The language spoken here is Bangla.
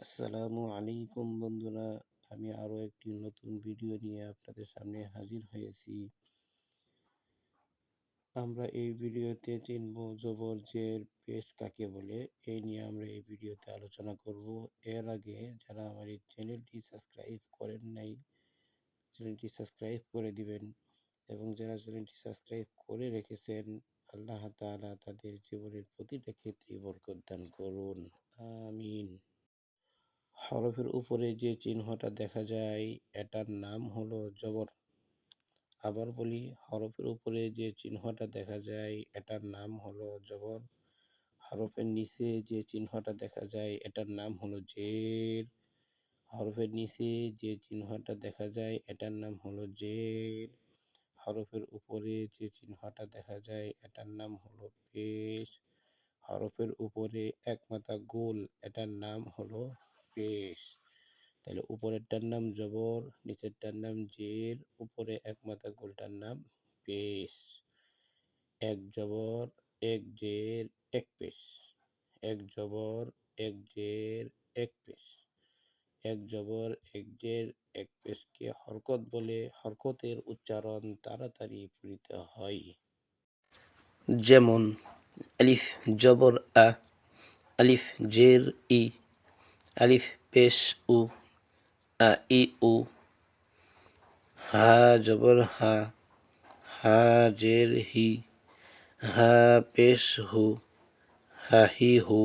আসসালামু আলাইকুম বন্ধুরা, আমি আরো একটি নতুন ভিডিও নিয়ে আপনাদের সামনে হাজির হয়েছি। আমরা এই ভিডিওতে চিনব জবর জের পেশ কাকে বলে, এই নিয়ে আমরা এই ভিডিওতে আলোচনা করব। এর আগে যারা আমার এই চ্যানেলটি সাবস্ক্রাইব করেন নাই, চ্যানেলটি সাবস্ক্রাইব করে দিবেন, এবং যারা চ্যানেলটি সাবস্ক্রাইব করে রেখেছেন, আল্লাহ তাআলা তাদের জীবনের প্রতিটা ক্ষেত্রে বরকত দান করুন, আমিন। হরফের উপরে যে চিহ্নটা দেখা যায় এটার নাম হলো জবর। আবার বলি, হরফের উপরে যে চিহ্নটা দেখা যায় এটার নাম হলো জবর। হরফের নিচে যে চিহ্নটা দেখা যায় এটার নাম হলো জের। হরফের নিচে যে চিহ্নটা দেখা যায় এটার নাম হলো জের। হরফের উপরে যে চিহ্নটা দেখা যায় এটার নাম হলো পেশ। হরফের উপরে এক মাথা গোল, এটার নাম হলো পেশ। তাহলে উপরেরটার নাম জবর, নিচেরটার নাম জের, উপরে এক মাথা গোলটার নাম পেশ। এক জবর, এক জের, এক পেশ। এক জবর, এক জের, এক পেশ। এক জবর, এক জের, এক পেশকে হরকত বলে। হরকতের উচ্চারণ তাড়াতাড়ি পড়িতে হয়। যেমন আলিফ জবর আ, আলিফ জের ই, আলিফ পেশ উ, আ ই উ। হা জবর হা, হা জের হি, হা পেশ হু, হা হি হু।